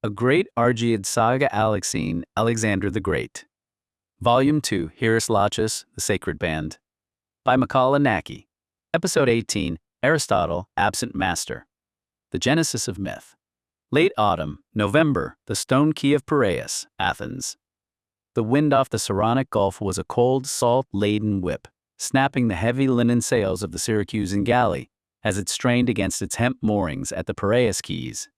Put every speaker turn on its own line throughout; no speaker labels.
A Great Argead Saga Alexine, Alexander the Great. Volume 2, Laches, The Sacred Band. By Macaulay Naki. Episode 18, Aristotle, Absent Master. The Genesis of Myth. Late autumn, November, the stone quay of Piraeus, Athens. The wind off the Saronic Gulf was a cold, salt-laden whip, snapping the heavy linen sails of the Syracuse galley as it strained against its hemp moorings at the Piraeus quays.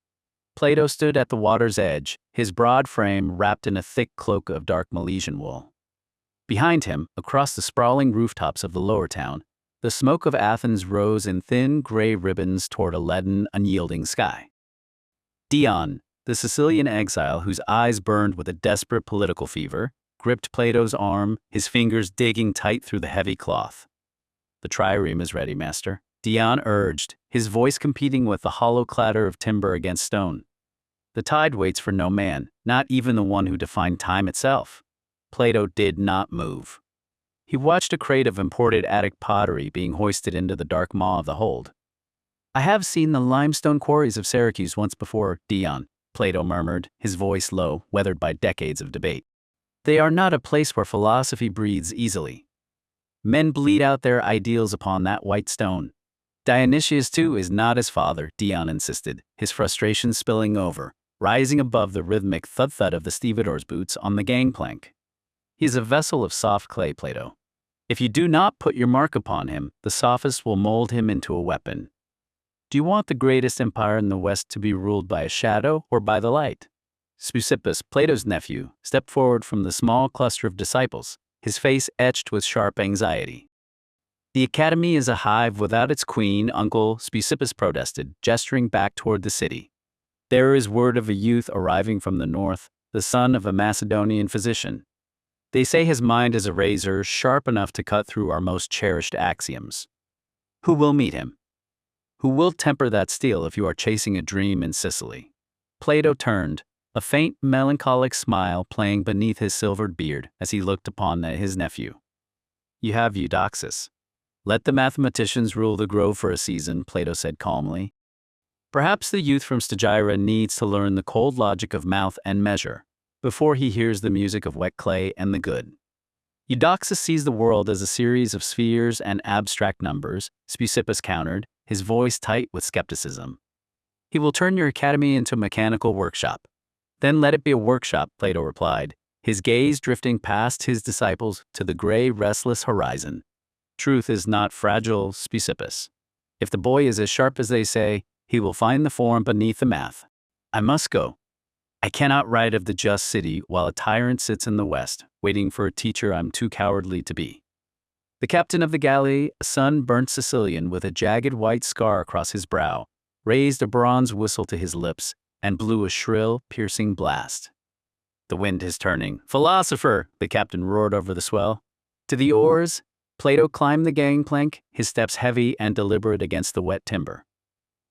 Plato stood at the water's edge, his broad frame wrapped in a thick cloak of dark Milesian wool. Behind him, across the sprawling rooftops of the lower town, the smoke of Athens rose in thin gray ribbons toward a leaden, unyielding sky. Dion, the Sicilian exile whose eyes burned with a desperate political fever, gripped Plato's arm, his fingers digging tight through the heavy cloth. "The trireme is ready, master," Dion urged, his voice competing with the hollow clatter of timber against stone. "The tide waits for no man, not even the one who defined time itself." Plato did not move. He watched a crate of imported Attic pottery being hoisted into the dark maw of the hold. "I have seen the limestone quarries of Syracuse once before, Dion," Plato murmured, his voice low, weathered by decades of debate. "They are not a place where philosophy breathes easily. Men bleed out their ideals upon that white stone." "Dionysius, too, is not his father," Dion insisted, his frustration spilling over, rising above the rhythmic thud-thud of the stevedore's boots on the gangplank. "He is a vessel of soft clay, Plato. If you do not put your mark upon him, the sophists will mold him into a weapon. Do you want the greatest empire in the West to be ruled by a shadow or by the light?" Speusippus, Plato's nephew, stepped forward from the small cluster of disciples, his face etched with sharp anxiety. "The academy is a hive without its queen, uncle," Speusippus protested, gesturing back toward the city. "There is word of a youth arriving from the north, the son of a Macedonian physician. They say his mind is a razor, sharp enough to cut through our most cherished axioms. Who will meet him? Who will temper that steel if you are chasing a dream in Sicily?" Plato turned, a faint, melancholic smile playing beneath his silvered beard as he looked upon his nephew. "You have Eudoxus. Let the mathematicians rule the grove for a season," Plato said calmly. "Perhaps the youth from Stagira needs to learn the cold logic of mouth and measure before he hears the music of wet clay and the good." "Eudoxus sees the world as a series of spheres and abstract numbers," Speusippus countered, his voice tight with skepticism. "He will turn your academy into a mechanical workshop." "Then let it be a workshop," Plato replied, his gaze drifting past his disciples to the gray, restless horizon. "Truth is not fragile, Speusippus. If the boy is as sharp as they say, he will find the form beneath the math. I must go. I cannot write of the just city while a tyrant sits in the west, waiting for a teacher I'm too cowardly to be." The captain of the galley, a sun-burnt Sicilian with a jagged white scar across his brow, raised a bronze whistle to his lips and blew a shrill, piercing blast. "The wind is turning. Philosopher!" the captain roared over the swell. "To the oars!" Plato climbed the gangplank, his steps heavy and deliberate against the wet timber.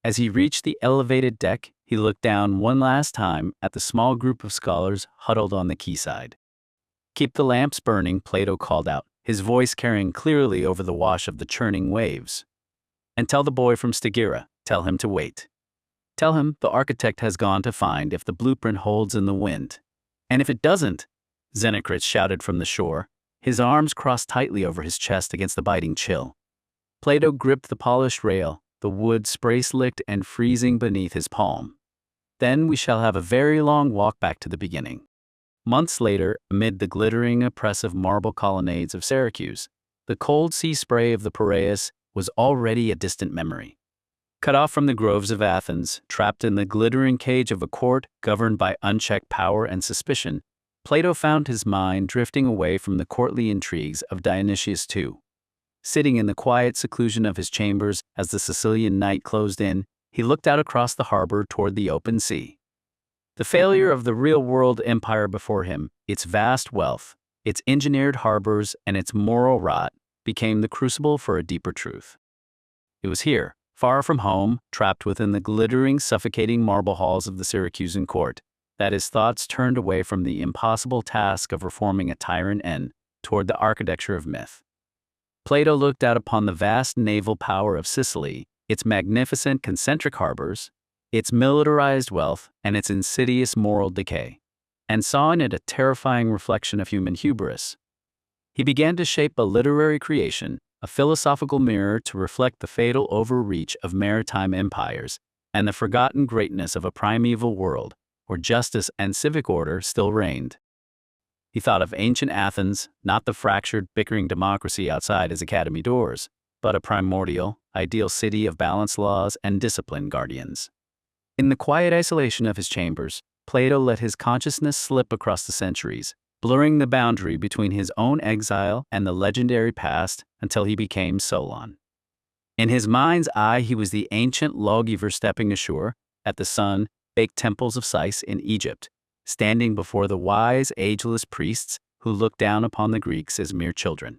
As he reached the elevated deck, he looked down one last time at the small group of scholars huddled on the quayside. "Keep the lamps burning," Plato called out, his voice carrying clearly over the wash of the churning waves. "And tell the boy from Stagira, tell him to wait. Tell him the architect has gone to find if the blueprint holds in the wind. And if it doesn't," Xenocrates shouted from the shore, his arms crossed tightly over his chest against the biting chill. Plato gripped the polished rail, the wood spray-slicked and freezing beneath his palm. "Then we shall have a very long walk back to the beginning." Months later, amid the glittering, oppressive marble colonnades of Syracuse, the cold sea spray of the Piraeus was already a distant memory. Cut off from the groves of Athens, trapped in the glittering cage of a court governed by unchecked power and suspicion, Plato found his mind drifting away from the courtly intrigues of Dionysius II. Sitting in the quiet seclusion of his chambers as the Sicilian night closed in, he looked out across the harbor toward the open sea. The failure of the real-world empire before him, its vast wealth, its engineered harbors, and its moral rot became the crucible for a deeper truth. It was here, far from home, trapped within the glittering, suffocating marble halls of the Syracusan court, that his thoughts turned away from the impossible task of reforming a tyrant and toward the architecture of myth. Plato looked out upon the vast naval power of Sicily, its magnificent concentric harbors, its militarized wealth, and its insidious moral decay, and saw in it a terrifying reflection of human hubris. He began to shape a literary creation, a philosophical mirror to reflect the fatal overreach of maritime empires and the forgotten greatness of a primeval world where justice and civic order still reigned. He thought of ancient Athens, not the fractured, bickering democracy outside his academy doors, but a primordial, ideal city of balanced laws and disciplined guardians. In the quiet isolation of his chambers, Plato let his consciousness slip across the centuries, blurring the boundary between his own exile and the legendary past until he became Solon. In his mind's eye, he was the ancient lawgiver stepping ashore at the sun-baked temples of Sicily in Egypt, standing before the wise, ageless priests who looked down upon the Greeks as mere children,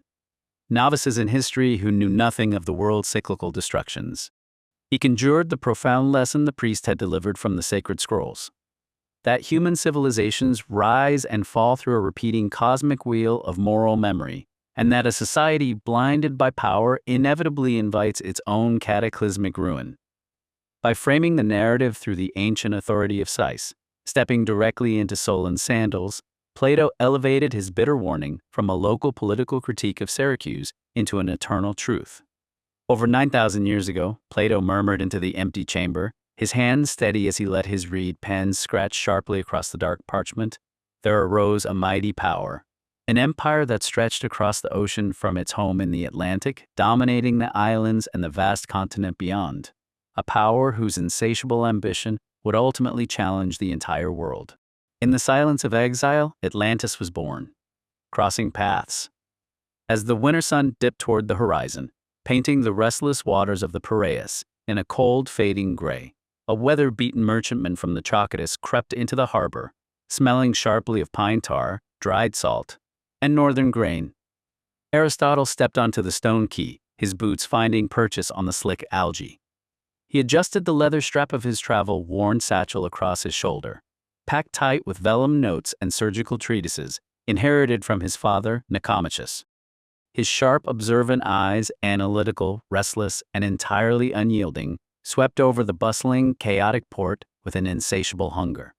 novices in history who knew nothing of the world's cyclical destructions. He conjured the profound lesson the priest had delivered from the sacred scrolls, that human civilizations rise and fall through a repeating cosmic wheel of moral memory, and that a society blinded by power inevitably invites its own cataclysmic ruin. By framing the narrative through the ancient authority of Sicily, stepping directly into Solon's sandals, Plato elevated his bitter warning from a local political critique of Syracuse into an eternal truth. Over 9,000 years ago, Plato murmured into the empty chamber, his hands steady as he let his reed pen scratch sharply across the dark parchment. There arose a mighty power, an empire that stretched across the ocean from its home in the Atlantic, dominating the islands and the vast continent beyond, a power whose insatiable ambition would ultimately challenge the entire world. In the silence of exile, Atlantis was born, crossing paths. As the winter sun dipped toward the horizon, painting the restless waters of the Piraeus in a cold, fading gray, a weather-beaten merchantman from the Chalcidius crept into the harbor, smelling sharply of pine tar, dried salt, and northern grain. Aristotle stepped onto the stone quay, his boots finding purchase on the slick algae. He adjusted the leather strap of his travel-worn satchel across his shoulder, packed tight with vellum notes and surgical treatises, inherited from his father, Nicomachus. His sharp, observant eyes, analytical, restless, and entirely unyielding, swept over the bustling, chaotic port with an insatiable hunger.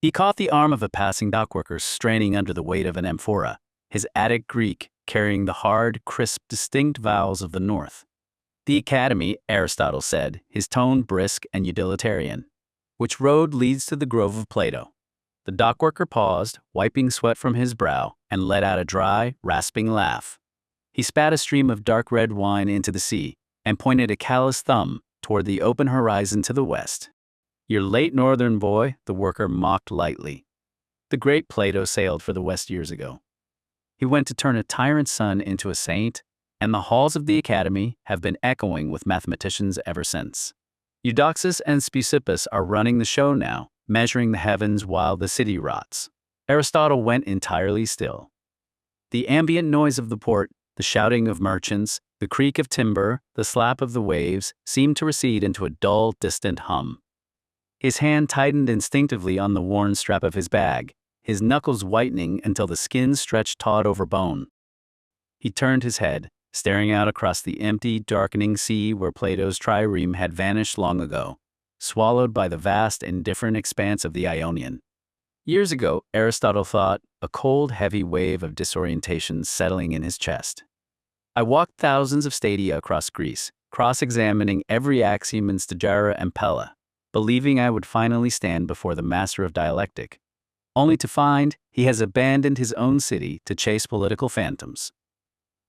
He caught the arm of a passing dockworker straining under the weight of an amphora, his Attic Greek carrying the hard, crisp, distinct vowels of the North. The Academy, Aristotle said, his tone brisk and utilitarian. Which road leads to the grove of Plato? The dockworker paused, wiping sweat from his brow, and let out a dry, rasping laugh. He spat a stream of dark red wine into the sea and pointed a callous thumb toward the open horizon to the west. "You're late, northern boy," the worker mocked lightly. The great Plato sailed for the west years ago. He went to turn a tyrant's son into a saint, and the halls of the Academy have been echoing with mathematicians ever since. Eudoxus and Speusippus are running the show now, measuring the heavens while the city rots. Aristotle went entirely still. The ambient noise of the port, the shouting of merchants, the creak of timber, the slap of the waves, seemed to recede into a dull, distant hum. His hand tightened instinctively on the worn strap of his bag, his knuckles whitening until the skin stretched taut over bone. He turned his head, staring out across the empty, darkening sea where Plato's trireme had vanished long ago, swallowed by the vast, indifferent expanse of the Ionian. Years ago, Aristotle thought, a cold, heavy wave of disorientation settling in his chest. I walked thousands of stadia across Greece, cross-examining every axiom in Stagira and Pella, believing I would finally stand before the master of dialectic, only to find he has abandoned his own city to chase political phantoms.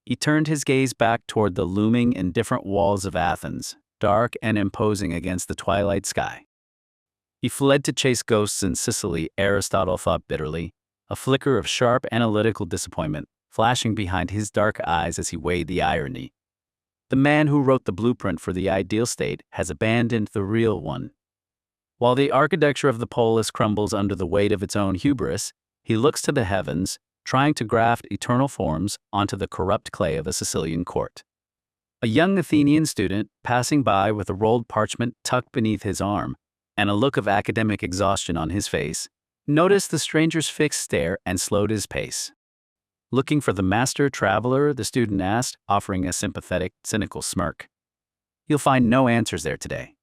He turned his gaze back toward the looming, indifferent walls of Athens, dark and imposing against the twilight sky. He fled to chase ghosts in Sicily, Aristotle thought bitterly, a flicker of sharp analytical disappointment flashing behind his dark eyes as he weighed the irony. The man who wrote the blueprint for the ideal state has abandoned the real one. While the architecture of the polis crumbles under the weight of its own hubris, he looks to the heavens, trying to graft eternal forms onto the corrupt clay of a Sicilian court. A young Athenian student, passing by with a rolled parchment tucked beneath his arm and a look of academic exhaustion on his face, noticed the stranger's fixed stare and slowed his pace. "Looking for the master traveler?" the student asked, offering a sympathetic, cynical smirk. "You'll find no answers there today."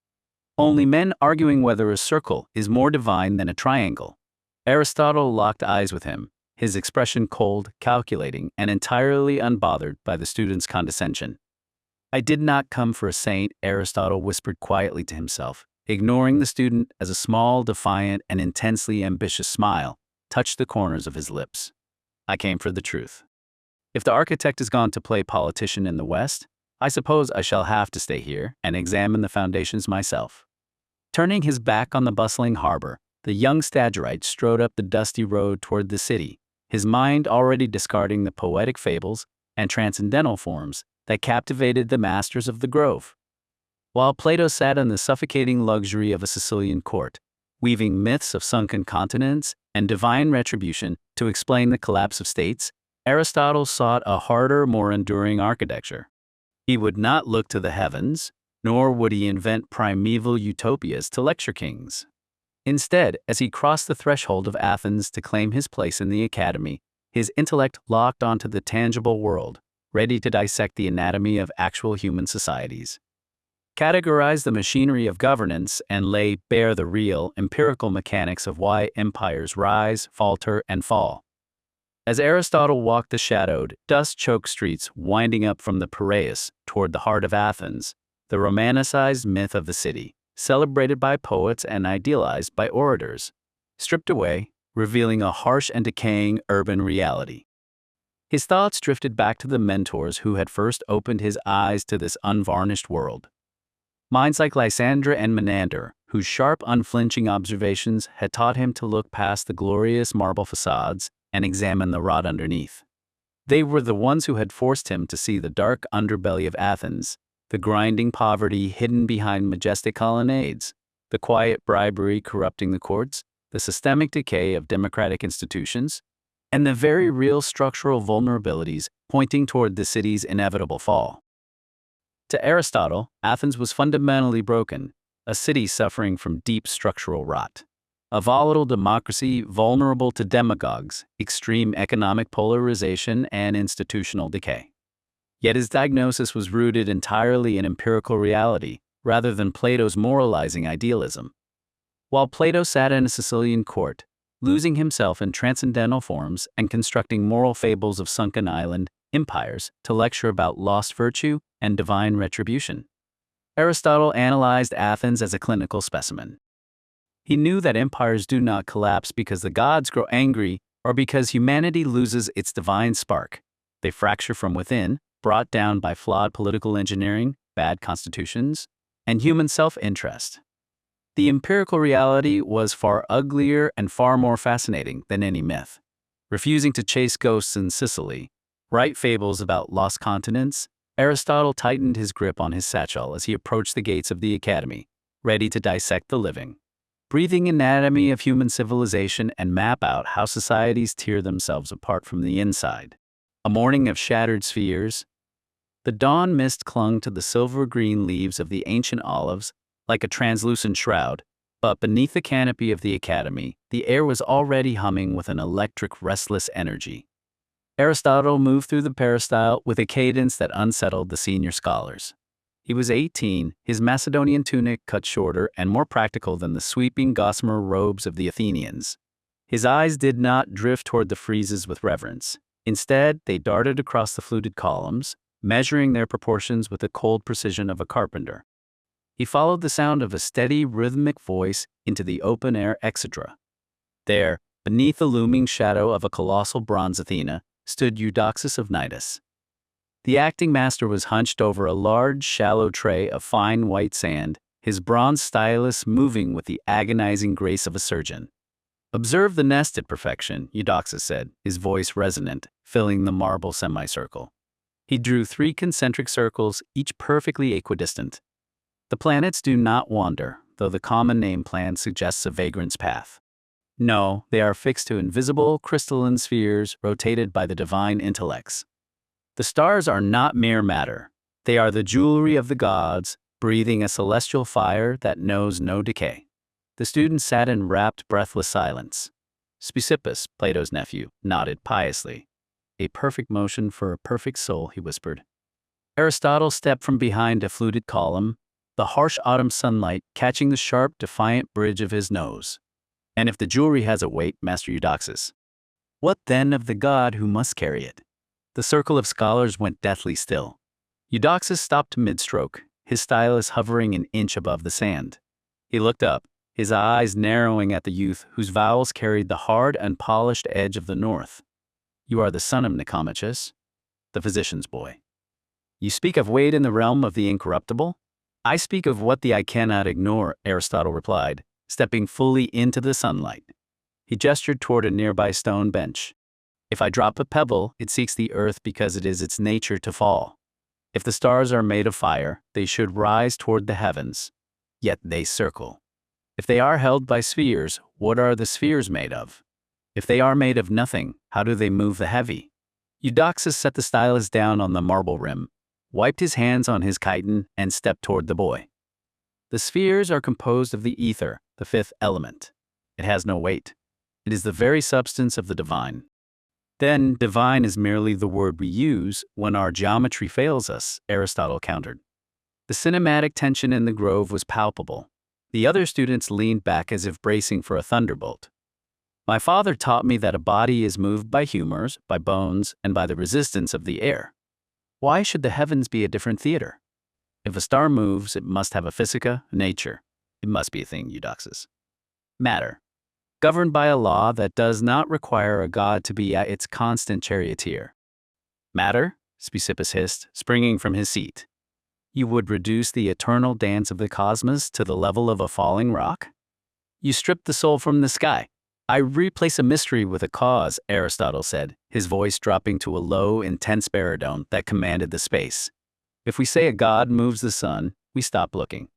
Only men arguing whether a circle is more divine than a triangle. Aristotle locked eyes with him, his expression cold, calculating, and entirely unbothered by the student's condescension. "I did not come for a saint," Aristotle whispered quietly to himself, ignoring the student as a small, defiant, and intensely ambitious smile touched the corners of his lips. "I came for the truth. If the architect has gone to play politician in the West, I suppose I shall have to stay here and examine the foundations myself." Turning his back on the bustling harbor, the young Stagirite strode up the dusty road toward the city, his mind already discarding the poetic fables and transcendental forms that captivated the masters of the grove. While Plato sat in the suffocating luxury of a Sicilian court, weaving myths of sunken continents and divine retribution to explain the collapse of states, Aristotle sought a harder, more enduring architecture. He would not look to the heavens, nor would he invent primeval utopias to lecture kings. Instead, as he crossed the threshold of Athens to claim his place in the academy, his intellect locked onto the tangible world, ready to dissect the anatomy of actual human societies, categorize the machinery of governance, and lay bare the real, empirical mechanics of why empires rise, falter, and fall. As Aristotle walked the shadowed, dust-choked streets winding up from the Piraeus toward the heart of Athens, the romanticized myth of the city, celebrated by poets and idealized by orators, stripped away, revealing a harsh and decaying urban reality. His thoughts drifted back to the mentors who had first opened his eyes to this unvarnished world. Minds like Lysandra and Menander, whose sharp, unflinching observations had taught him to look past the glorious marble facades and examine the rot underneath. They were the ones who had forced him to see the dark underbelly of Athens, the grinding poverty hidden behind majestic colonnades, the quiet bribery corrupting the courts, the systemic decay of democratic institutions, and the very real structural vulnerabilities pointing toward the city's inevitable fall. To Aristotle, Athens was fundamentally broken, a city suffering from deep structural rot. A volatile democracy vulnerable to demagogues, extreme economic polarization, and institutional decay. Yet his diagnosis was rooted entirely in empirical reality, rather than Plato's moralizing idealism. While Plato sat in a Sicilian court, losing himself in transcendental forms and constructing moral fables of sunken island empires to lecture about lost virtue and divine retribution, Aristotle analyzed Athens as a clinical specimen. He knew that empires do not collapse because the gods grow angry or because humanity loses its divine spark. They fracture from within, brought down by flawed political engineering, bad constitutions, and human self-interest. The empirical reality was far uglier and far more fascinating than any myth. Refusing to chase ghosts in Sicily, write fables about lost continents, Aristotle tightened his grip on his satchel as he approached the gates of the academy, ready to dissect the living, breathing anatomy of human civilization and map out how societies tear themselves apart from the inside. A morning of shattered spheres. The dawn mist clung to the silver-green leaves of the ancient olives like a translucent shroud, but beneath the canopy of the academy, the air was already humming with an electric, restless energy. Aristotle moved through the peristyle with a cadence that unsettled the senior scholars. He was 18, his Macedonian tunic cut shorter and more practical than the sweeping gossamer robes of the Athenians. His eyes did not drift toward the friezes with reverence. Instead, they darted across the fluted columns, measuring their proportions with the cold precision of a carpenter. He followed the sound of a steady, rhythmic voice into the open-air exedra. There, beneath the looming shadow of a colossal bronze Athena, stood Eudoxus of Cnidus. The acting master was hunched over a large, shallow tray of fine white sand, his bronze stylus moving with the agonizing grace of a surgeon. "Observe the nested perfection," Eudoxus said, his voice resonant, filling the marble semicircle. He drew 3 concentric circles, each perfectly equidistant. "The planets do not wander, though the common name plan suggests a vagrant's path. No, they are fixed to invisible crystalline spheres rotated by the divine intellects. The stars are not mere matter. They are the jewelry of the gods, breathing a celestial fire that knows no decay." The student sat in rapt, breathless silence. Speusippus, Plato's nephew, nodded piously. "A perfect motion for a perfect soul," he whispered. Aristotle stepped from behind a fluted column, the harsh autumn sunlight catching the sharp, defiant bridge of his nose. And if the jewelry has a weight, Master Eudoxus, what then of the god who must carry it? The circle of scholars went deathly still. Eudoxus stopped mid-stroke, his stylus hovering an inch above the sand. He looked up, his eyes narrowing at the youth whose vowels carried the hard and polished edge of the north. You are the son of Nicomachus, the physician's boy. You speak of weight in the realm of the incorruptible? I speak of what the eye cannot ignore, Aristotle replied, stepping fully into the sunlight. He gestured toward a nearby stone bench. If I drop a pebble, it seeks the earth because it is its nature to fall. If the stars are made of fire, they should rise toward the heavens. Yet they circle. If they are held by spheres, what are the spheres made of? If they are made of nothing, how do they move the heavy? Eudoxus set the stylus down on the marble rim, wiped his hands on his chiton, and stepped toward the boy. The spheres are composed of the ether, the fifth element. It has no weight. It is the very substance of the divine. Then, divine is merely the word we use when our geometry fails us, Aristotle countered. The cinematic tension in the grove was palpable. The other students leaned back as if bracing for a thunderbolt. My father taught me that a body is moved by humors, by bones, and by the resistance of the air. Why should the heavens be a different theater? If a star moves, it must have a physica, a nature. It must be a thing, Eudoxus. Matter, governed by a law that does not require a god to be its constant charioteer. Matter, Speusippus hissed, springing from his seat. You would reduce the eternal dance of the cosmos to the level of a falling rock? You strip the soul from the sky. I replace a mystery with a cause, Aristotle said, his voice dropping to a low, intense baritone that commanded the space. If we say a god moves the sun, we stop looking.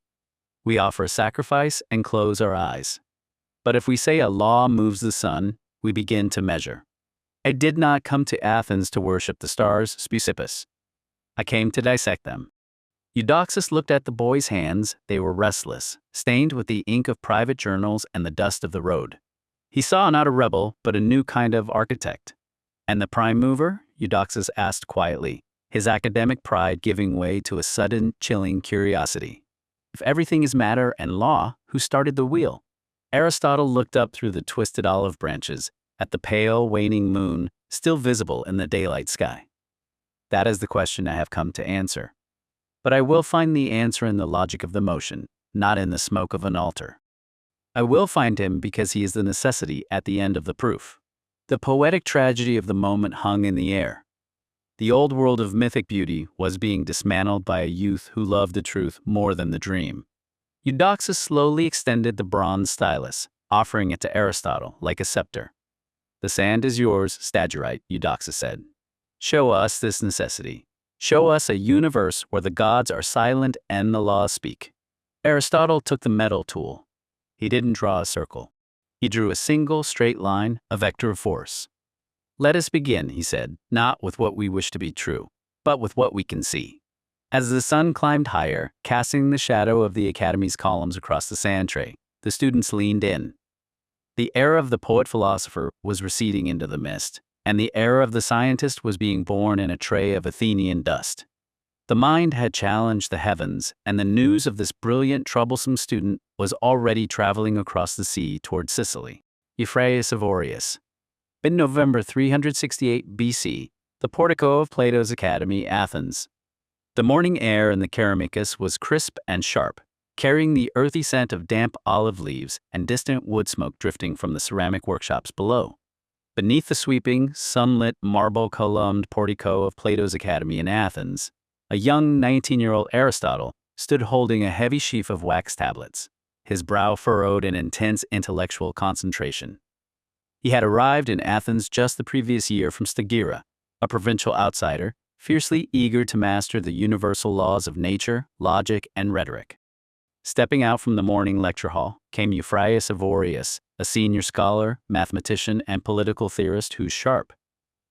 We offer a sacrifice and close our eyes. But if we say a law moves the sun, we begin to measure. I did not come to Athens to worship the stars, Speusippus. I came to dissect them. Eudoxus looked at the boy's hands. They were restless, stained with the ink of private journals and the dust of the road. He saw not a rebel, but a new kind of architect. And the prime mover? Eudoxus asked quietly, his academic pride giving way to a sudden, chilling curiosity. If everything is matter and law, who started the wheel? Aristotle looked up through the twisted olive branches at the pale, waning moon still visible in the daylight sky. That is the question I have come to answer. But I will find the answer in the logic of the motion, not in the smoke of an altar. I will find him because he is the necessity at the end of the proof. The poetic tragedy of the moment hung in the air. The old world of mythic beauty was being dismantled by a youth who loved the truth more than the dream. Eudoxus slowly extended the bronze stylus, offering it to Aristotle like a scepter. The sand is yours, Stagirite, Eudoxus said. Show us this necessity. Show us a universe where the gods are silent and the laws speak. Aristotle took the metal tool. He didn't draw a circle. He drew a single straight line, a vector of force. Let us begin, he said, not with what we wish to be true, but with what we can see. As the sun climbed higher, casting the shadow of the academy's columns across the sand tray, the students leaned in. The era of the poet-philosopher was receding into the mist, and the era of the scientist was being born in a tray of Athenian dust. The mind had challenged the heavens, and the news of this brilliant, troublesome student was already traveling across the sea toward Sicily. Piraeus of Aureus. In November 368 BC, the portico of Plato's Academy, Athens. The morning air in the Ceramicus was crisp and sharp, carrying the earthy scent of damp olive leaves and distant wood smoke drifting from the ceramic workshops below. Beneath the sweeping, sunlit, marble-columned portico of Plato's Academy in Athens, a young 19-year-old Aristotle stood holding a heavy sheaf of wax tablets, his brow furrowed in intense intellectual concentration. He had arrived in Athens just the previous year from Stagira, a provincial outsider, fiercely eager to master the universal laws of nature, logic, and rhetoric. Stepping out from the morning lecture hall came Piraeus of Aureus, a senior scholar, mathematician, and political theorist whose sharp,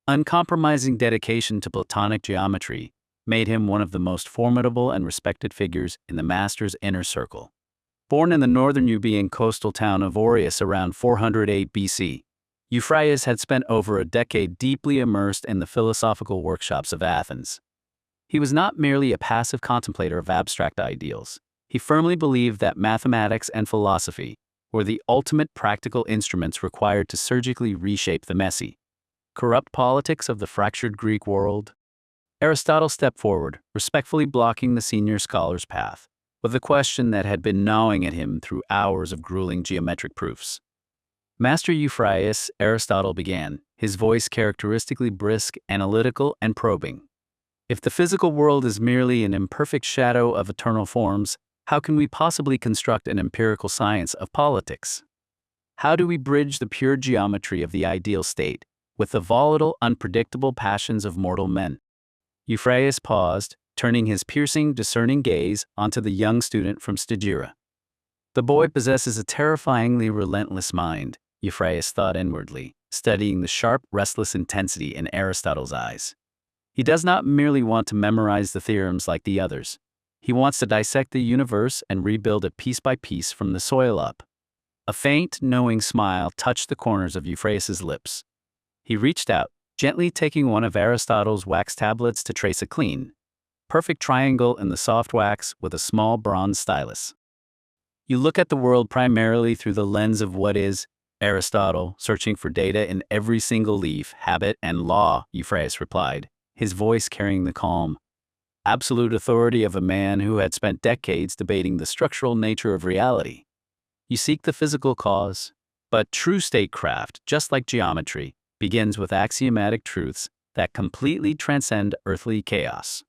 uncompromising dedication to Platonic geometry made him one of the most formidable and respected figures in the master's inner circle. Born in the northern Euboean coastal town of Aureus around 408 BC, Piraeus had spent over a decade deeply immersed in the philosophical workshops of Athens. He was not merely a passive contemplator of abstract ideals. He firmly believed that mathematics and philosophy were the ultimate practical instruments required to surgically reshape the messy, corrupt politics of the fractured Greek world. Aristotle stepped forward, respectfully blocking the senior scholar's path, with a question that had been gnawing at him through hours of grueling geometric proofs. Master Piraeus, Aristotle began, his voice characteristically brisk, analytical, and probing. If the physical world is merely an imperfect shadow of eternal forms, how can we possibly construct an empirical science of politics? How do we bridge the pure geometry of the ideal state with the volatile, unpredictable passions of mortal men? Piraeus paused, turning his piercing, discerning gaze onto the young student from Stagira. The boy possesses a terrifyingly relentless mind, Piraeus thought inwardly, studying the sharp, restless intensity in Aristotle's eyes. He does not merely want to memorize the theorems like the others. He wants to dissect the universe and rebuild it piece by piece from the soil up. A faint, knowing smile touched the corners of Piraeus's lips. He reached out, gently taking one of Aristotle's wax tablets to trace a clean, perfect triangle in the soft wax with a small bronze stylus. You look at the world primarily through the lens of what is, Aristotle, searching for data in every single leaf, habit, and law, Piraeus replied, his voice carrying the calm, absolute authority of a man who had spent decades debating the structural nature of reality. You seek the physical cause, but true statecraft, just like geometry, begins with axiomatic truths that completely transcend earthly chaos.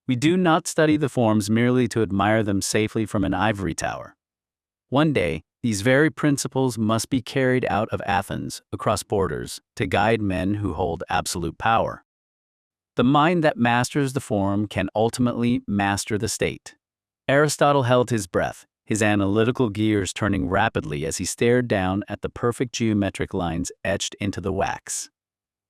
We do not study the forms merely to admire them safely from an ivory tower. One day, these very principles must be carried out of Athens, across borders, to guide men who hold absolute power. The mind that masters the form can ultimately master the state. Aristotle held his breath, his analytical gears turning rapidly as he stared down at the perfect geometric lines etched into the wax.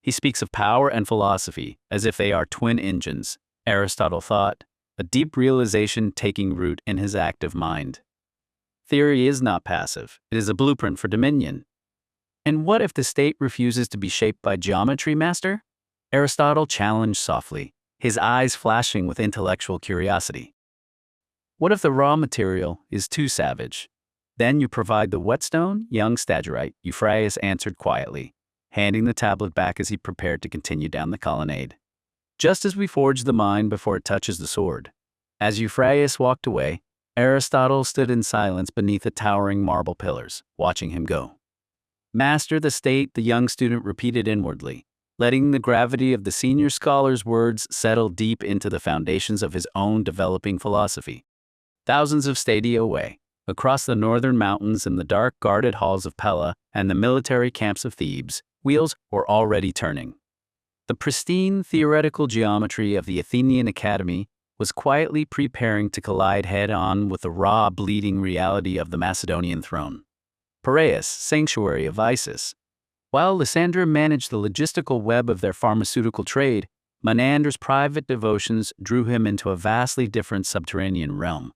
He speaks of power and philosophy as if they are twin engines, Aristotle thought, a deep realization taking root in his active mind. Theory is not passive, it is a blueprint for dominion. And what if the state refuses to be shaped by geometry, master? Aristotle challenged softly, his eyes flashing with intellectual curiosity. What if the raw material is too savage? Then you provide the whetstone, young Stagirite, Piraeus answered quietly, handing the tablet back as he prepared to continue down the colonnade. Just as we forge the mind before it touches the sword. As Piraeus walked away, Aristotle stood in silence beneath the towering marble pillars, watching him go. Master the state, the young student repeated inwardly, letting the gravity of the senior scholar's words settle deep into the foundations of his own developing philosophy. Thousands of stadia away, across the northern mountains in the dark guarded halls of Pella and the military camps of Thebes, wheels were already turning. The pristine theoretical geometry of the Athenian Academy was quietly preparing to collide head-on with the raw, bleeding reality of the Macedonian throne. Piraeus, sanctuary of Isis. While Lysandra managed the logistical web of their pharmaceutical trade, Menander's private devotions drew him into a vastly different subterranean realm.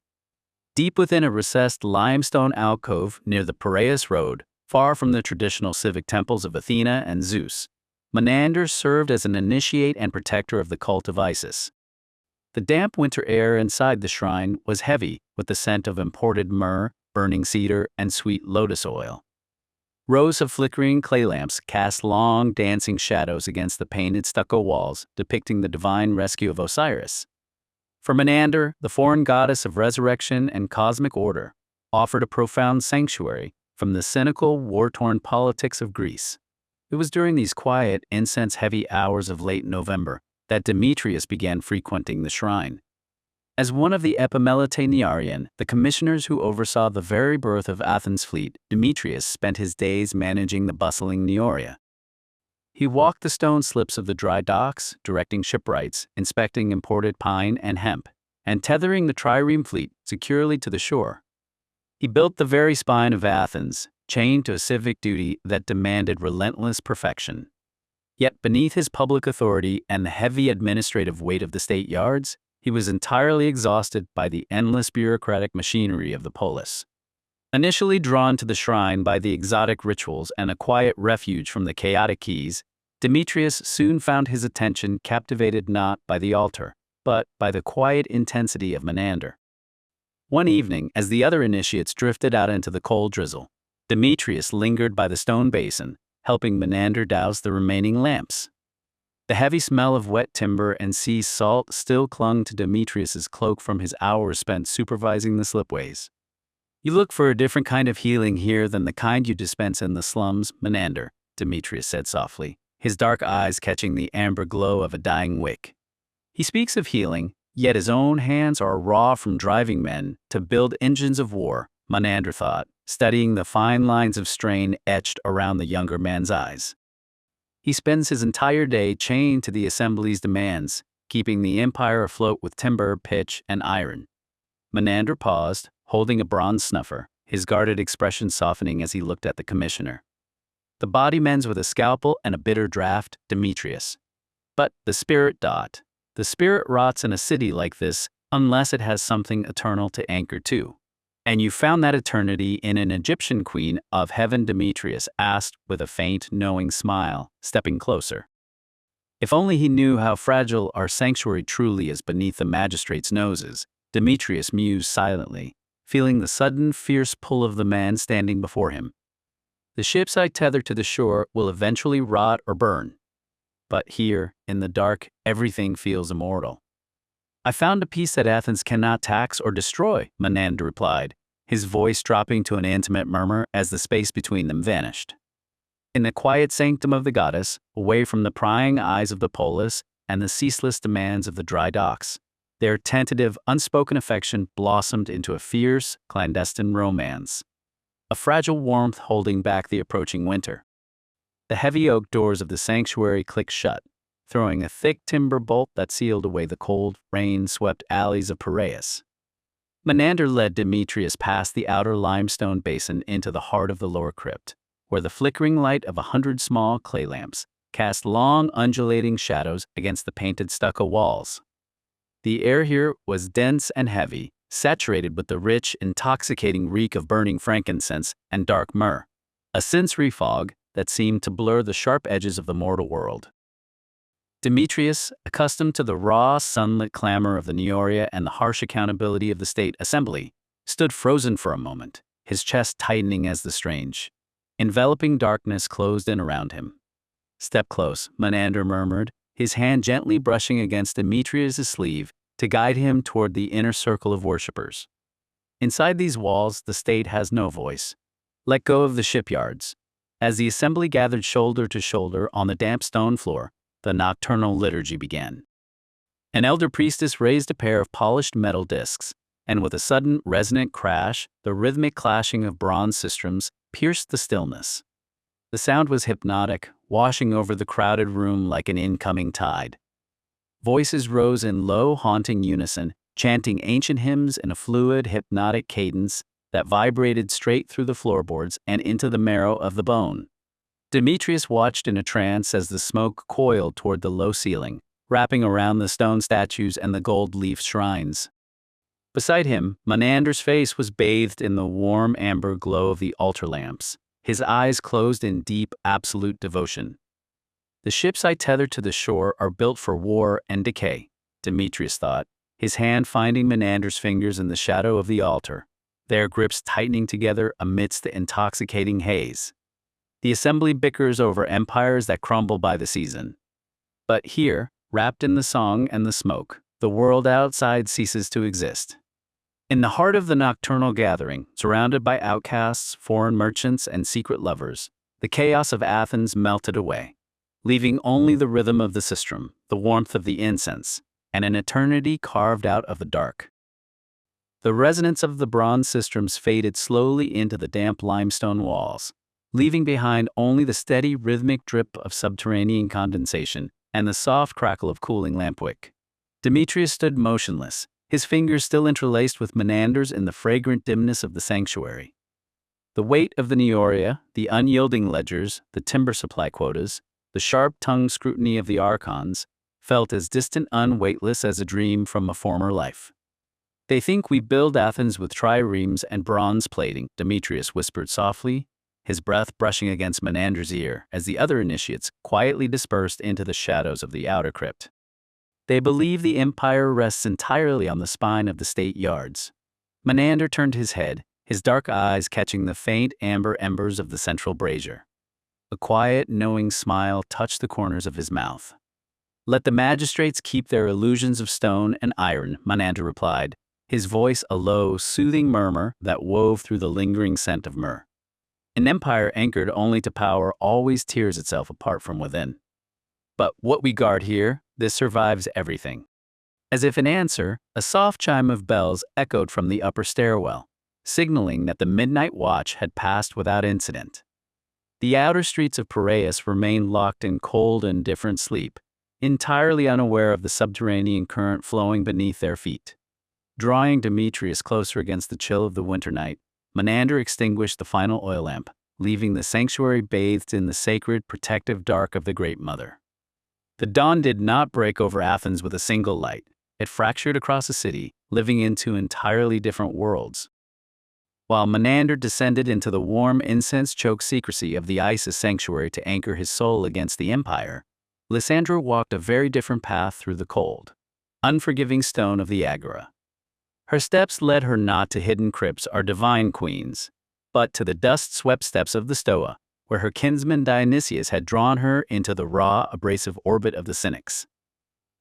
Deep within a recessed limestone alcove near the Piraeus Road, far from the traditional civic temples of Athena and Zeus, Menander served as an initiate and protector of the cult of Isis. The damp winter air inside the shrine was heavy with the scent of imported myrrh, burning cedar, and sweet lotus oil. Rows of flickering clay lamps cast long, dancing shadows against the painted stucco walls, depicting the divine rescue of Osiris. For Menander, the foreign goddess of resurrection and cosmic order, offered a profound sanctuary from the cynical, war-torn politics of Greece. It was during these quiet, incense-heavy hours of late November that Demetrius began frequenting the shrine. As one of the Epimelete, the commissioners who oversaw the very birth of Athens' fleet, Demetrius spent his days managing the bustling Neoria. He walked the stone slips of the dry docks, directing shipwrights, inspecting imported pine and hemp, and tethering the trireme fleet securely to the shore. He built the very spine of Athens, chained to a civic duty that demanded relentless perfection. Yet beneath his public authority and the heavy administrative weight of the state yards, he was entirely exhausted by the endless bureaucratic machinery of the polis. Initially drawn to the shrine by the exotic rituals and a quiet refuge from the chaotic keys, Demetrius soon found his attention captivated not by the altar, but by the quiet intensity of Menander. One evening, as the other initiates drifted out into the cold drizzle, Demetrius lingered by the stone basin, helping Menander douse the remaining lamps. The heavy smell of wet timber and sea salt still clung to Demetrius's cloak from his hours spent supervising the slipways. "You look for a different kind of healing here than the kind you dispense in the slums, Menander," Demetrius said softly, his dark eyes catching the amber glow of a dying wick. He speaks of healing, yet his own hands are raw from driving men to build engines of war, Menander thought, studying the fine lines of strain etched around the younger man's eyes. He spends his entire day chained to the assembly's demands, keeping the empire afloat with timber, pitch, and iron. Menander paused, holding a bronze snuffer, his guarded expression softening as he looked at the commissioner. "The body mends with a scalpel and a bitter draught, Demetrius. But the spirit dot. The spirit rots in a city like this unless it has something eternal to anchor to. And you found that eternity in an Egyptian queen of heaven," Demetrius asked with a faint, knowing smile, stepping closer. If only he knew how fragile our sanctuary truly is beneath the magistrates' noses, Demetrius mused silently, feeling the sudden, fierce pull of the man standing before him. "The ships I tether to the shore will eventually rot or burn. But here, in the dark, everything feels immortal." "I found a peace that Athens cannot tax or destroy," Menander replied, his voice dropping to an intimate murmur as the space between them vanished. In the quiet sanctum of the goddess, away from the prying eyes of the polis and the ceaseless demands of the dry docks, their tentative, unspoken affection blossomed into a fierce, clandestine romance, a fragile warmth holding back the approaching winter. The heavy oak doors of the sanctuary clicked shut, throwing a thick timber bolt that sealed away the cold, rain-swept alleys of Piraeus. Menander led Demetrius past the outer limestone basin into the heart of the lower crypt, where the flickering light of 100 small clay lamps cast long, undulating shadows against the painted stucco walls. The air here was dense and heavy, saturated with the rich, intoxicating reek of burning frankincense and dark myrrh, a sensory fog that seemed to blur the sharp edges of the mortal world. Demetrius, accustomed to the raw, sunlit clamor of the Neoria and the harsh accountability of the state assembly, stood frozen for a moment, his chest tightening as the strange, enveloping darkness closed in around him. "Step close," Menander murmured, his hand gently brushing against Demetrius' sleeve to guide him toward the inner circle of worshippers. "Inside these walls, the state has no voice. Let go of the shipyards." As the assembly gathered shoulder to shoulder on the damp stone floor, the nocturnal liturgy began. An elder priestess raised a pair of polished metal discs, and with a sudden, resonant crash, the rhythmic clashing of bronze sistrums pierced the stillness. The sound was hypnotic, washing over the crowded room like an incoming tide. Voices rose in low, haunting unison, chanting ancient hymns in a fluid, hypnotic cadence that vibrated straight through the floorboards and into the marrow of the bone. Demetrius watched in a trance as the smoke coiled toward the low ceiling, wrapping around the stone statues and the gold-leaf shrines. Beside him, Menander's face was bathed in the warm amber glow of the altar lamps, his eyes closed in deep, absolute devotion. "The ships I tether to the shore are built for war and decay," Demetrius thought, his hand finding Menander's fingers in the shadow of the altar, their grips tightening together amidst the intoxicating haze. The assembly bickers over empires that crumble by the season. But here, wrapped in the song and the smoke, the world outside ceases to exist. In the heart of the nocturnal gathering, surrounded by outcasts, foreign merchants, and secret lovers, the chaos of Athens melted away, leaving only the rhythm of the sistrum, the warmth of the incense, and an eternity carved out of the dark. The resonance of the bronze sistrums faded slowly into the damp limestone walls, leaving behind only the steady rhythmic drip of subterranean condensation and the soft crackle of cooling lampwick. Demetrius stood motionless, his fingers still interlaced with Menander's in the fragrant dimness of the sanctuary. The weight of the Neoria, the unyielding ledgers, the timber supply quotas, the sharp-tongued scrutiny of the archons, felt as distant, unweightless as a dream from a former life. "They think we build Athens with triremes and bronze plating," Demetrius whispered softly, his breath brushing against Menander's ear as the other initiates quietly dispersed into the shadows of the outer crypt. "They believe the empire rests entirely on the spine of the state yards." Menander turned his head, his dark eyes catching the faint amber embers of the central brazier. A quiet, knowing smile touched the corners of his mouth. "Let the magistrates keep their illusions of stone and iron," Menander replied, his voice a low, soothing murmur that wove through the lingering scent of myrrh. "An empire anchored only to power always tears itself apart from within. But what we guard here, this survives everything." As if in answer, a soft chime of bells echoed from the upper stairwell, signaling that the midnight watch had passed without incident. The outer streets of Piraeus remained locked in cold and indifferent sleep, entirely unaware of the subterranean current flowing beneath their feet. Drawing Demetrius closer against the chill of the winter night, Menander extinguished the final oil lamp, leaving the sanctuary bathed in the sacred, protective dark of the Great Mother. The dawn did not break over Athens with a single light. It fractured across the city, living into entirely different worlds. While Menander descended into the warm, incense-choked secrecy of the Isis sanctuary to anchor his soul against the empire, Lysandra walked a very different path through the cold, unforgiving stone of the Agora. Her steps led her not to hidden crypts or divine queens, but to the dust-swept steps of the Stoa, where her kinsman Dionysius had drawn her into the raw, abrasive orbit of the Cynics.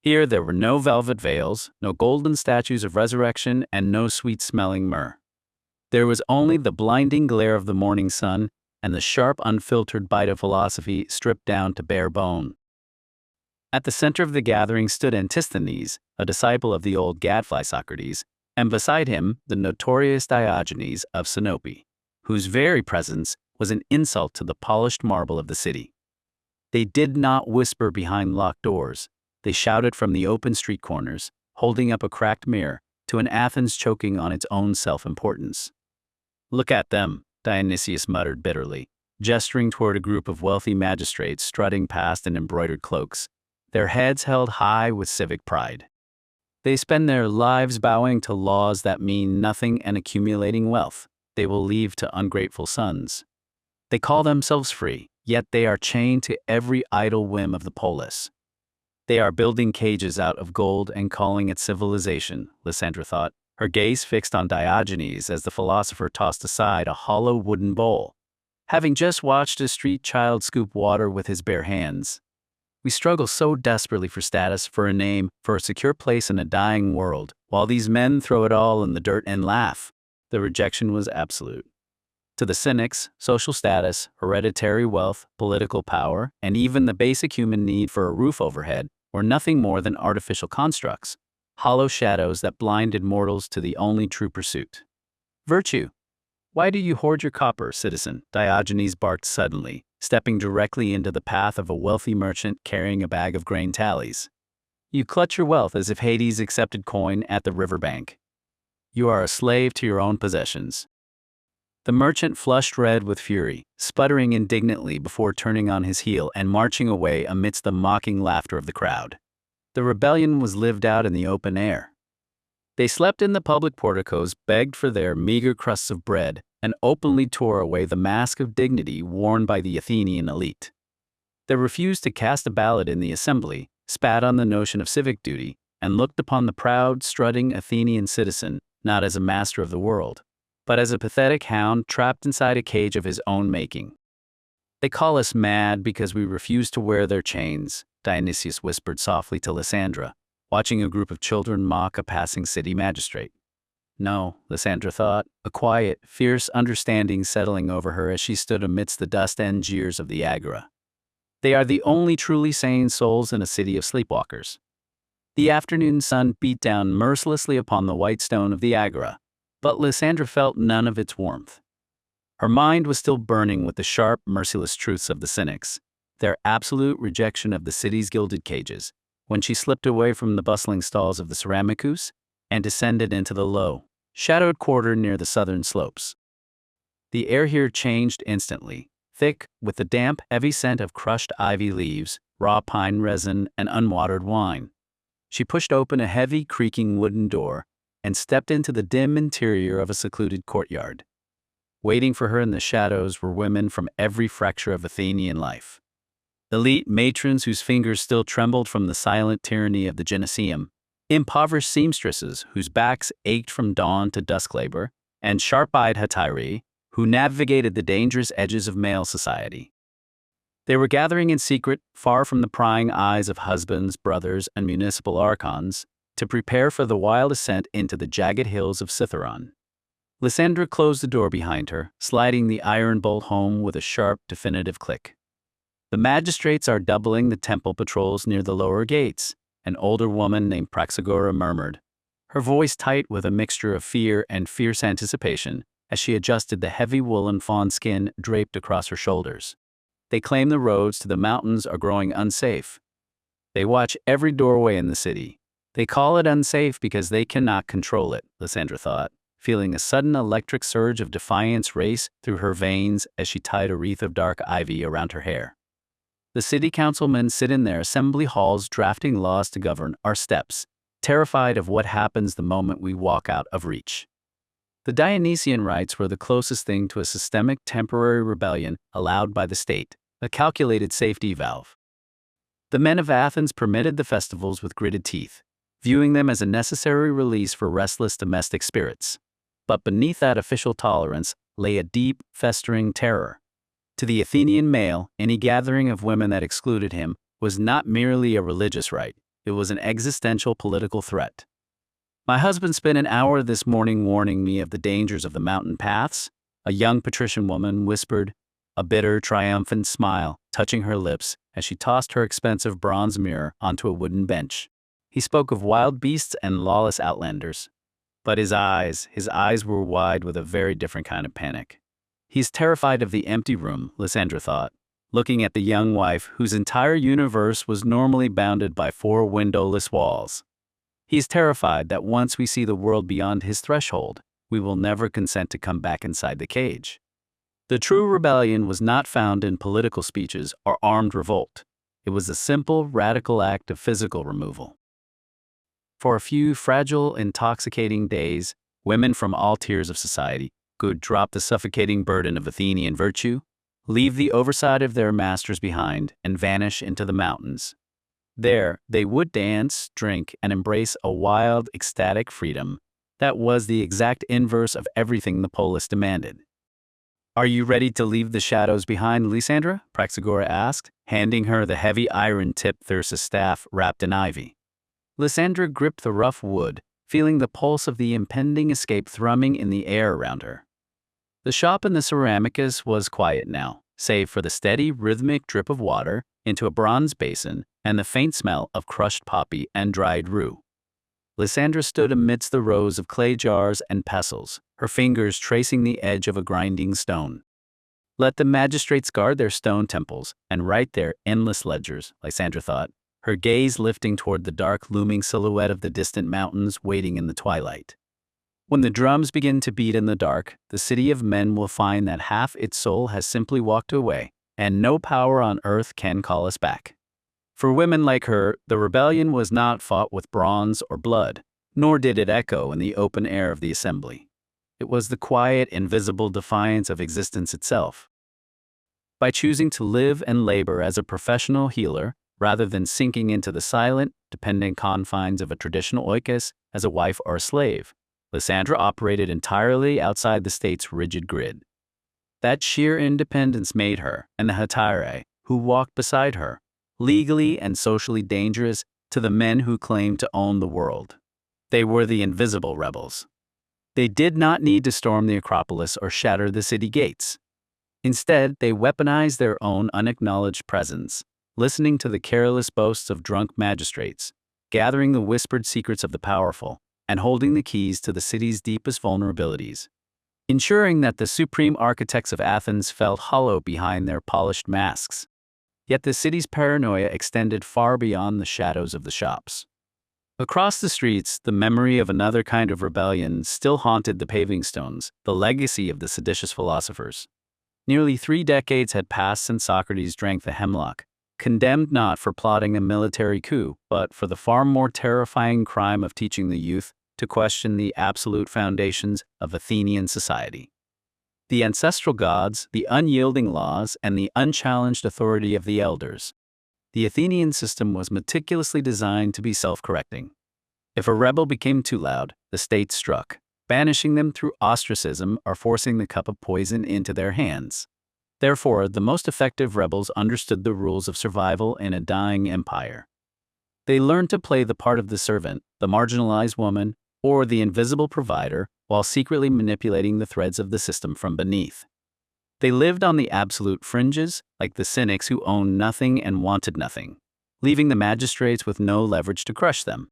Here there were no velvet veils, no golden statues of resurrection, and no sweet-smelling myrrh. There was only the blinding glare of the morning sun and the sharp, unfiltered bite of philosophy stripped down to bare bone. At the center of the gathering stood Antisthenes, a disciple of the old gadfly Socrates, and beside him the notorious Diogenes of Sinope, whose very presence was an insult to the polished marble of the city. They did not whisper behind locked doors. They shouted from the open street corners, holding up a cracked mirror to an Athens choking on its own self-importance. "Look at them," Dionysius muttered bitterly, gesturing toward a group of wealthy magistrates strutting past in embroidered cloaks, their heads held high with civic pride. "They spend their lives bowing to laws that mean nothing and accumulating wealth they will leave to ungrateful sons. They call themselves free, yet they are chained to every idle whim of the polis. They are building cages out of gold and calling it civilization," Lysandra thought, her gaze fixed on Diogenes as the philosopher tossed aside a hollow wooden bowl, having just watched a street child scoop water with his bare hands. "We struggle so desperately for status, for a name, for a secure place in a dying world, while these men throw it all in the dirt and laugh." The rejection was absolute. To the Cynics, social status, hereditary wealth, political power, and even the basic human need for a roof overhead were nothing more than artificial constructs, hollow shadows that blinded mortals to the only true pursuit: virtue. "Why do you hoard your copper, citizen?" Diogenes barked suddenly, stepping directly into the path of a wealthy merchant carrying a bag of grain tallies. "You clutch your wealth as if Hades accepted coin at the riverbank. You are a slave to your own possessions." The merchant flushed red with fury, sputtering indignantly before turning on his heel and marching away amidst the mocking laughter of the crowd. The rebellion was lived out in the open air. They slept in the public porticos, begged for their meager crusts of bread, and openly tore away the mask of dignity worn by the Athenian elite. They refused to cast a ballot in the assembly, spat on the notion of civic duty, and looked upon the proud, strutting Athenian citizen not as a master of the world, but as a pathetic hound trapped inside a cage of his own making. "They call us mad because we refuse to wear their chains," Dionysius whispered softly to Lysandra, watching a group of children mock a passing city magistrate. No, Lysandra thought, a quiet, fierce understanding settling over her as she stood amidst the dust and jeers of the Agora. They are the only truly sane souls in a city of sleepwalkers. The afternoon sun beat down mercilessly upon the white stone of the Agora, but Lysandra felt none of its warmth. Her mind was still burning with the sharp, merciless truths of the Cynics, their absolute rejection of the city's gilded cages, when she slipped away from the bustling stalls of the Syracuse and descended into the low, shadowed quarter near the southern slopes. The air here changed instantly, thick with the damp, heavy scent of crushed ivy leaves, raw pine resin, and unwatered wine. She pushed open a heavy, creaking wooden door and stepped into the dim interior of a secluded courtyard. Waiting for her in the shadows were women from every fracture of Athenian life. Elite matrons whose fingers still trembled from the silent tyranny of the gymnasium, impoverished seamstresses whose backs ached from dawn to dusk labor, and sharp-eyed hetairai who navigated the dangerous edges of male society. They were gathering in secret, far from the prying eyes of husbands, brothers, and municipal archons, to prepare for the wild ascent into the jagged hills of Cithaeron. Lysandra closed the door behind her, sliding the iron bolt home with a sharp, definitive click. The magistrates are doubling the temple patrols near the lower gates, an older woman named Praxagora murmured, her voice tight with a mixture of fear and fierce anticipation as she adjusted the heavy woolen fawn skin draped across her shoulders. They claim the roads to the mountains are growing unsafe. They watch every doorway in the city. They call it unsafe because they cannot control it, Lysandra thought, feeling a sudden electric surge of defiance race through her veins as she tied a wreath of dark ivy around her hair. The city councilmen sit in their assembly halls drafting laws to govern our steps, terrified of what happens the moment we walk out of reach. The Dionysian rites were the closest thing to a systemic temporary rebellion allowed by the state, a calculated safety valve. The men of Athens permitted the festivals with gritted teeth, viewing them as a necessary release for restless domestic spirits. But beneath that official tolerance lay a deep, festering terror. To the Athenian male, any gathering of women that excluded him was not merely a religious rite, it was an existential political threat. "My husband spent an hour this morning warning me of the dangers of the mountain paths," a young patrician woman whispered, a bitter, triumphant smile touching her lips as she tossed her expensive bronze mirror onto a wooden bench. He spoke of wild beasts and lawless outlanders. But his eyes were wide with a very different kind of panic. He's terrified of the empty room, Lysandra thought, looking at the young wife whose entire universe was normally bounded by 4 windowless walls. He's terrified that once we see the world beyond his threshold, we will never consent to come back inside the cage. The true rebellion was not found in political speeches or armed revolt. It was a simple, radical act of physical removal. For a few fragile, intoxicating days, women from all tiers of society could drop the suffocating burden of Athenian virtue, leave the oversight of their masters behind, and vanish into the mountains. There, they would dance, drink, and embrace a wild, ecstatic freedom that was the exact inverse of everything the polis demanded. "Are you ready to leave the shadows behind, Lysandra?" Praxagora asked, handing her the heavy iron-tipped thyrsus staff wrapped in ivy. Lysandra gripped the rough wood, feeling the pulse of the impending escape thrumming in the air around her. The shop in the Ceramicus was quiet now, save for the steady, rhythmic drip of water into a bronze basin and the faint smell of crushed poppy and dried rue. Lysandra stood amidst the rows of clay jars and pestles, her fingers tracing the edge of a grinding stone. Let the magistrates guard their stone temples and write their endless ledgers, Lysandra thought, her gaze lifting toward the dark looming silhouette of the distant mountains waiting in the twilight. When the drums begin to beat in the dark, the city of men will find that half its soul has simply walked away, and no power on earth can call us back. For women like her, the rebellion was not fought with bronze or blood, nor did it echo in the open air of the assembly. It was the quiet, invisible defiance of existence itself. By choosing to live and labor as a professional healer, rather than sinking into the silent, dependent confines of a traditional oikos as a wife or a slave, Lysandra operated entirely outside the state's rigid grid. That sheer independence made her, and the hetairai, who walked beside her, legally and socially dangerous to the men who claimed to own the world. They were the invisible rebels. They did not need to storm the Acropolis or shatter the city gates. Instead, they weaponized their own unacknowledged presence, listening to the careless boasts of drunk magistrates, gathering the whispered secrets of the powerful, and holding the keys to the city's deepest vulnerabilities, ensuring that the supreme architects of Athens felt hollow behind their polished masks. Yet the city's paranoia extended far beyond the shadows of the shops. Across the streets, the memory of another kind of rebellion still haunted the paving stones, the legacy of the seditious philosophers. Nearly 3 decades had passed since Socrates drank the hemlock, condemned not for plotting a military coup, but for the far more terrifying crime of teaching the youth to question the absolute foundations of Athenian society. The ancestral gods, the unyielding laws, and the unchallenged authority of the elders. The Athenian system was meticulously designed to be self-correcting. If a rebel became too loud, the state struck, banishing them through ostracism or forcing the cup of poison into their hands. Therefore, the most effective rebels understood the rules of survival in a dying empire. They learned to play the part of the servant, the marginalized woman, or the invisible provider, while secretly manipulating the threads of the system from beneath. They lived on the absolute fringes, like the Cynics who owned nothing and wanted nothing, leaving the magistrates with no leverage to crush them.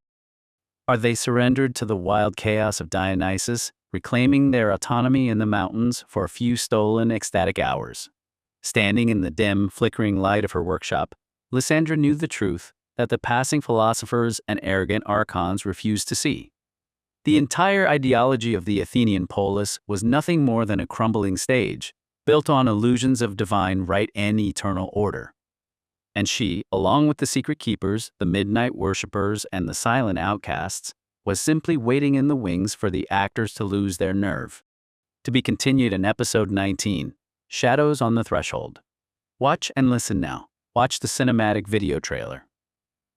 Or they surrendered to the wild chaos of Dionysius, reclaiming their autonomy in the mountains for a few stolen, ecstatic hours. Standing in the dim, flickering light of her workshop, Lysandra knew the truth that the passing philosophers and arrogant archons refused to see. The entire ideology of the Athenian polis was nothing more than a crumbling stage, built on illusions of divine right and eternal order. And she, along with the secret keepers, the midnight worshippers, and the silent outcasts, was simply waiting in the wings for the actors to lose their nerve. To be continued in episode 19, Shadows on the Threshold. Watch and listen now. Watch the cinematic video trailer.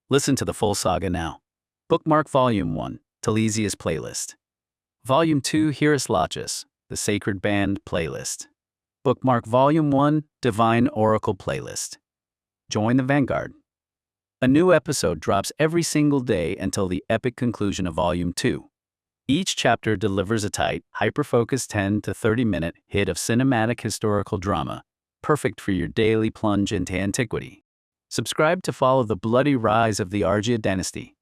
Listen to the full saga now. Bookmark Volume 1, Talesius Playlist. Volume 2, Hieroslachus, the Sacred Band Playlist. Bookmark Volume 1, Divine Oracle Playlist. Join the Vanguard. A new episode drops every single day until the epic conclusion of Volume 2. Each chapter delivers a tight, hyper-focused 10 to 30-minute hit of cinematic historical drama, perfect for your daily plunge into antiquity. Subscribe to follow the bloody rise of the Argead dynasty.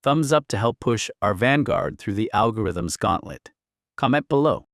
Thumbs up to help push our Vanguard through the algorithm's gauntlet. Comment below.